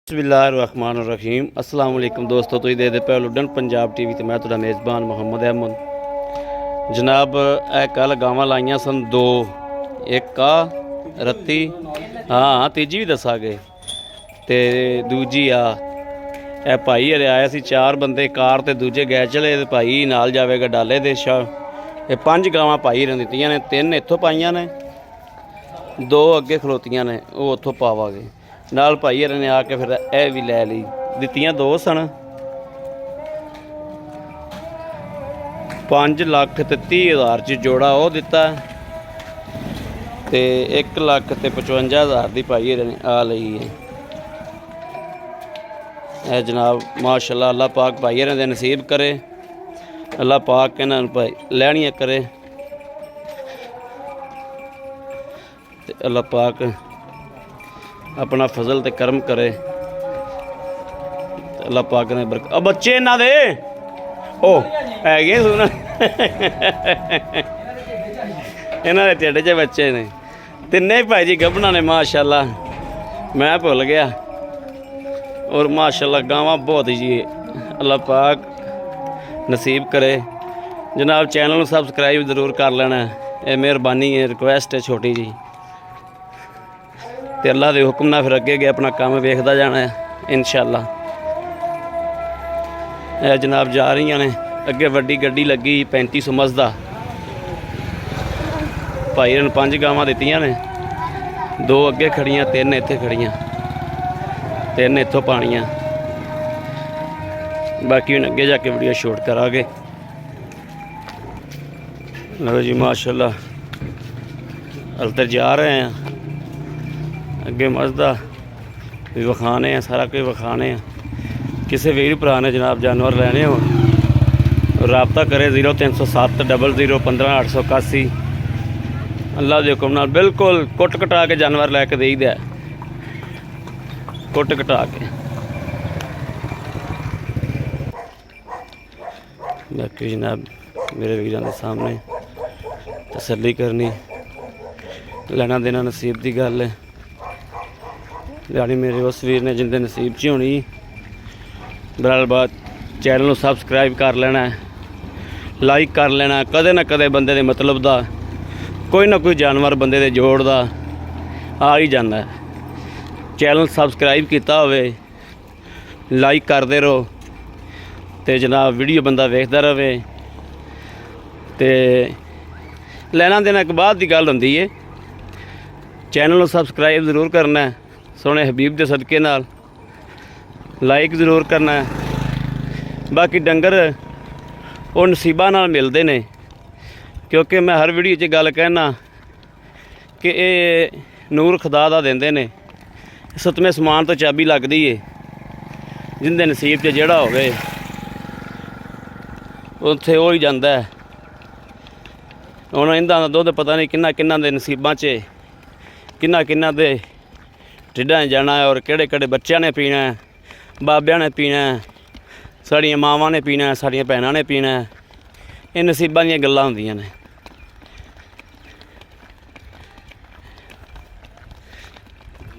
बिस्मिल्लाहिर्रहमानिर्रहीम अस्सलाम वालेकुम दोस्तों, तुसीं देखदे पे लुडन पंजाब टीवी ते मैं तुहाडा मेज़बान मुहम्मद अहमद। जनाब कल गावां लाइयां सन दो, एक रत्ती हाँ तीजी भी दसांगे ते दूजी ए भाई हरे आए सी चार बंदे कार ते दूजे गए चले ते भाई नाल जावेगा डाले दे शाह। ये 5 गावां भाई ने दित्तियां ने, 3 इत्थों पाइयां ने, 2 अगे खलोतियां ने, वो उत्थों पावांगे नाल भाई हरे ने आके फिर यह भी लै ली। दित्तियां 2 सन, 5,30,000 च जोड़ा वो दिता ते 1,55,000 की भाई हरे ने आ लई है। ए जनाब माशाअल्लाह, अल्लाह पाक भाई हरे दे नसीब करे, अल्लाह पाक इन्हां नूं भाई लैणियां करे ते अल्लाह पाक अपना फजल ते करम करे। अल्लाह पाक ने बच्चे इन्हां दे ओ है सुन इन्हां दे ढिड च बच्चे ने, तिन्ने भाई जी गब्बना ने माशाअल्लाह, मैं भुल गया। और माशाअल्लाह गावां बहुत जी अल्लाह पाक नसीब करे। जनाब चैनल सबसक्राइब जरूर कर लेना, ये मेहरबानी है, रिक्वेस्ट है छोटी जी। ते अल्लाह के हुक्म ना फिर अगे गए अपना काम वेखदा जाना है इंशाअल्लाह। ए जनाब जा रही ने अगे वड्डी गड्डी लगी 3500 मज़दा, भाई ने 5 गावां दित्तियां ने, 2 अगे खड़ियां, 3 इत्थे खड़ियां, 3 इत्थों पानियां। बाकी हुण अगे जाके वीडियो शूट करांगे। लो जी माशाअल्लाह हल तो जा रहे हैं, अगे मज़दा भी विखाने हैं, सारा कुछ विखाने हैं। किसी वीर भरा ने जनाब जानवर लैने हो रबता करे 0307 00 15 881। अल्लाह के हुक्म नाल बिल्कुल कुट कटा के जानवर लैके देईदा, कुट कटा के। बाकी जनाब मेरे वीरों के सामने तसल्ली करनी, लेना देना नसीब की गल है। यानी मेरे उस वीर ने जिंदे नसीब च होनी। बहरहाल बात चैनल सबसक्राइब कर लेना है, लाइक कर लेना। कदे ना कदे बंदे दे मतलब दा कोई ना कोई जानवर बंदे दे जोड़ दा आ ही जाता है। चैनल सबसक्राइब किया होवे, लाइक करते रहो तो जनाब वीडियो बंदा वेखदा रहे। तो लेना देना एक बाद की गल होंदी है। चैनल सबसक्राइब जरूर करना है, सोने हबीब के सदके नाल लाइक जरूर करना है। बाकी डंगर वो नसीबा नाल मिलते हैं, क्योंकि मैं हर वीडियो च गल कहना कि ये नूर खुदा दा देंदे ने। 7वें समान तो चाबी लगदी है, जिंदे नसीब च जिहड़ा होवे उत्थे हो ही जांदा है। हुण इन्हां दा दुध पता नहीं किन्ना किन्ना दे नसीबां च, किन्ना किन्ना दे ढिड्डां जाना है, और किहड़े किहड़े बच्चों ने पीना है, बाबियां ने पीना है, साड़ियां मावां ने पीना है, साड़ियां भैणां ने पीना है। ये नसीबां दीयां गल्लां हुंदियां ने।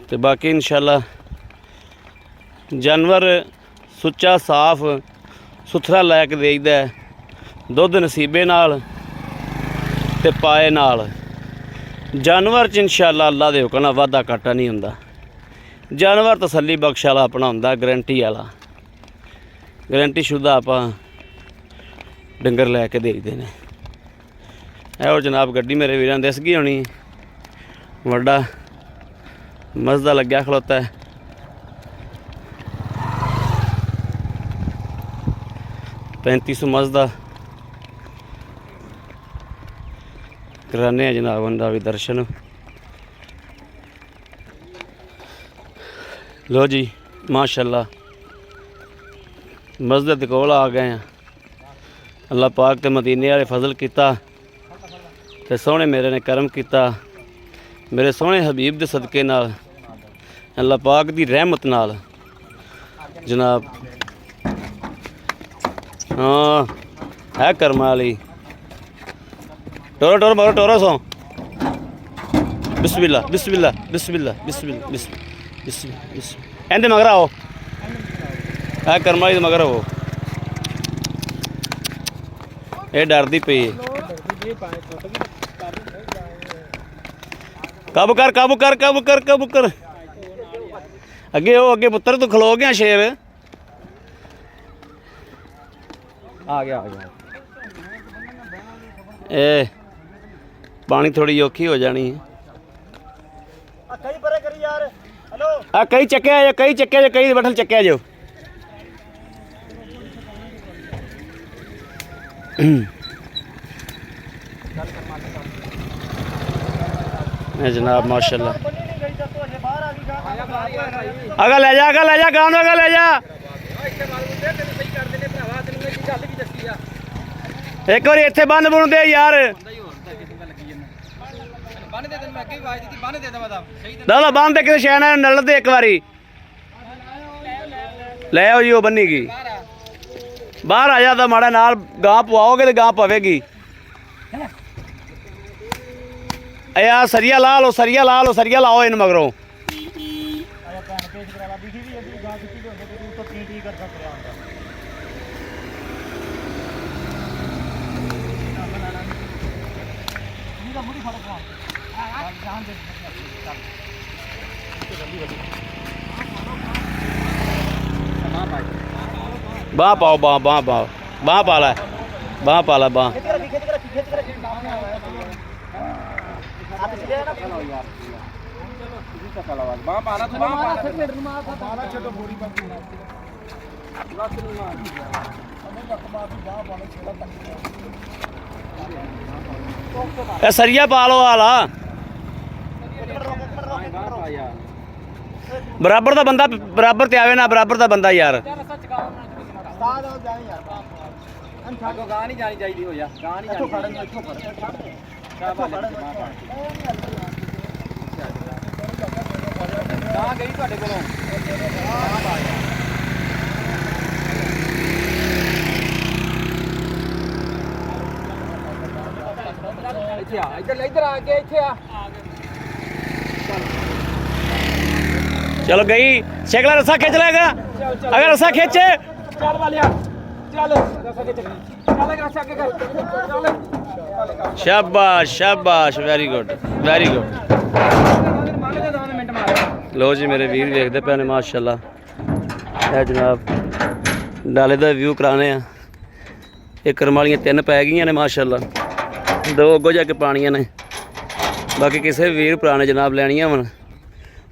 ते बाकी इंशाअल्लाह जानवर सुच्चा साफ सुथरा लैके देईदा है, दुध नसीबे नाल ते पाए नाल। जानवर च इंशाअल्लाह अल्लाह दे हुक्म नाल वाधा घाटा नहीं हुंदा। जानवर तसल्ली बख्श वाला अपना हुंदा, गारंटी वाला, गारंटी शुदा आपां डंगर लैके देईदे ने। और जनाब गड्डी मेरे वीरां दिस गई होनी, वड्डा मज़दा लग्या खलोता है। पैंतीस मज़दा कराने जनाब उनका भी दर्शन। लो जी माशाअल्लाह मस्जिद दे कोल आ गए हैं। अल्लाह पाक ते मदीने वाले फजल किया ते सोहने मेरे ने करम किया, मेरे सोहने हबीब दे सदके नाल, अल्लाह पाक दी रहमत नाल जनाब। हाँ है कर्म वाली। टोरो टोरो मारो टोरो सो। बिस्मिल्लाह बिस्मिल्लाह बिस्मिल्लाह बिस्मिल्लाह बिस्मिल्लाह बिस्मिल्लाह। एंदे मगर आओ। ਆ ਕਰਮ ਵਾਲੀ ਦੇ ਮਗਰ ਹੋ ਇਹ ਡਰਦੀ ਪਈ ਹੈ। ਕਾਬੂ ਕਰ ਕਾਬੂ ਕਰ ਕਾਬੂ ਕਰ ਕਾਬੂ ਕਰ ਅੱਗੇ ਹੋ ਅੱਗੇ ਪੁੱਤਰ ਤੂੰ ਖਲੋ ਗਿਆ ਸ਼ੇਰ ਆ ਗਿਆ ਇਹ ਪਾਣੀ ਥੋੜੀ ਔਖੀ ਹੋ ਜਾਣੀ ਹੈ ਕਈ ਪਰੇ ਕਰੀ ਯਾਰ ਹੈਲੋ ਆ ਕਈ ਚੱਕਿਆ ਜੇ ਕਈ ਬਠਲ ਚੱਕਿਆ ਜੋ ਇਹ ਜਨਾਬ ਮਾਸ਼ਾਅੱਲਾ ਅਗਾ ਲੈ ਜਾ ਗਾਂ ਨੂੰ ਅਗਾ ਲੈ ਜਾ ਇੱਕ ਵਾਰੀ ਇੱਥੇ ਬੰਨ ਬੁਣ ਦੇ ਯਾਰ ਦਾਦਾ ਬੰਨ ਦੇ ਕਿਤੇ ਸ਼ੈਨ ਨਲ ਦੇ ਇੱਕ ਵਾਰੀ ਲੈ ਆਓ ਜੀ ਉਹ ਬੰਨੀ ਗਈ ਬਾਹਰ ਆ ਜਾ ਤਾਂ ਮਾੜਾ ਨਾਲ ਗਾਂ ਪਵਾਓਗੇ ਤੇ ਗਾਂ ਪਵੇਗੀ ਆ ਸਰੀਆ ਲਾ ਲਓ ਸਰੀਆ ਲਾਓ ਇਹਨੂੰ ਮਗਰੋਂ ਬਾਹ ਪਾਓ ਬਾਹ ਪਾ ਲੈ ਬਾਹ ਇਹ ਸਰੀਆ ਪਾ ਲਓ ਆਲਾ ਬਰਾਬਰ ਦਾ ਬੰਦਾ ਬਰਾਬਰ ਤੇ ਆਵੇ ਨਾ ਬਰਾਬਰ ਦਾ ਬੰਦਾ ਯਾਰ ਗਾਂ ਨਹੀਂ ਜਾਣੀ ਚਾਹੀਦੀ ਹੋ ਜਾ ਗਾਂ ਨਹੀਂ ਜਾਣੀ ਗਾਂ ਗਈ ਤੁਹਾਡੇ ਕੋਲੋਂ ਇੱਥੇ ਆ ਇੱਧਰ ਆ ਕੇ ਇੱਥੇ ਆ चलो गई शेखला रस्सा खींच लेगा अगर रस्सा खींचे ਚੱਲ ਵਾਲਿਆ ਚੱਲ ਰਸਾ ਕੇ ਚੱਲ ਰਸਾ ਕੇ ਚੱਲ शाबाश वेरी गुड ਮੰਨ ਦੇ 2 ਮਿੰਟ ਮਾਰ लो जी मेरे वीर देखते पे ने माशाल्लाह ਇਹ जनाब डाले ਦਾ व्यू कराने ਆ ਇਹ ਕਰਮ ਵਾਲੀਆਂ 3 ਪੈ ਗਈਆਂ ਨੇ ਮਾਸ਼ਾਅੱਲਾ 2 ਅੱਗੋਂ ਜਾ ਕੇ ਪਾਣੀਆਂ ਨੇ ਬਾਕੀ ਕਿਸੇ ਵੀਰ ਪੁਰਾਣੇ ਜਨਾਬ ਲੈਣੀਆਂ ਹਨ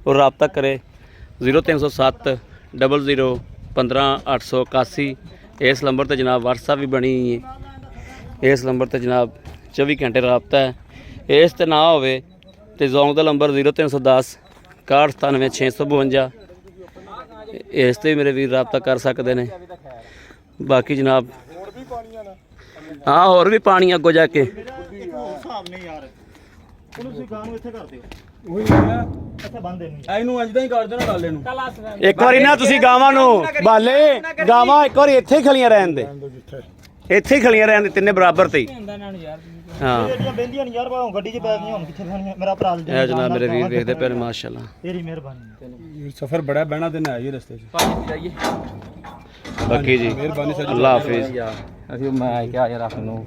ਉਹ ਰਾਬਤਾ ਕਰੇ 0307 00 15 881 इस नंबर ਤੇ जनाब WhatsApp भी बनी है इस नंबर ਤੇ जनाब 24 घंटे राबता है इस ਤੇ ਨਾ ਹੋਵੇ ਤੇ ਜ਼ੋਂਗ ਦਾ ਨੰਬਰ 0310 61 652 ਇਸ ਤੇ ਮੇਰੇ ਵੀਰ ਰਾਬਤਾ ਕਰ ਸਕਦੇ ਨੇ ਬਾਕੀ ਜਨਾਬ ਹਾਂ ਹੋਰ ਵੀ ਪਾਣੀ ਅੱਗੋਂ ਜਾ ਕੇ ਹਿਸਾਬ ਨਹੀਂ ਯਾਰ ਉਹਨੂੰ ਤੁਸੀਂ ਗਾਂ ਨੂੰ ਇੱਥੇ ਕਰ ਦਿਓ ਉਹੀ ਹੈ ਇੱਥੇ ਬੰਦ ਦੇ ਨੂੰ ਇਹਨੂੰ ਅੱਜ ਦਾ ਹੀ ਕਰ ਦੇਣਾ ਡਾਲੇ ਨੂੰ ਇੱਕ ਵਾਰੀ ਨਾ ਤੁਸੀਂ ਗਾਵਾਂ ਨੂੰ ਬਾਲੇ ਗਾਵਾਂ ਇੱਕ ਵਾਰੀ ਇੱਥੇ ਹੀ ਖਲੀਆਂ ਰਹਿਣ ਦੇ ਇੱਥੇ ਹੀ ਖਲੀਆਂ ਰਹਿਣ ਦੇ ਤਿੰਨੇ ਬਰਾਬਰ ਤੇ ਹੀ ਹਾਂ ਜਿਹੜੀਆਂ ਬੈਂਦੀਆਂ ਨਹੀਂ ਯਾਰ ਬਾਹੋਂ ਗੱਡੀ 'ਚ ਪੈ ਗਈਆਂ ਹੁਣ ਕਿੱਥੇ ਖਾਣੀਆਂ ਮੇਰਾ ਭਰਾ ਇਹ ਜਨਾਬ ਮੇਰੇ ਵੀਰ ਵੇਖਦੇ ਪਏ ਨੇ ਮਾਸ਼ਾਅੱਲਾ ਤੇਰੀ ਮਿਹਰਬਾਨੀ ਸਫ਼ਰ ਬੜਾ ਬਹਿਣਾ ਤੇ ਨਾ ਆਈਏ ਰਸਤੇ 'ਚ ਪਾਣੀ ਜਾਈਏ ਬਾਕੀ ਜੀ ਮਿਹਰਬਾਨੀ ਸਰ ਅੱਲਾ ਹਾਫਿਜ਼ ਅਸੀਂ ਮੈਂ ਕਿਹਾ ਯਾਰ ਆਪ ਨੂੰ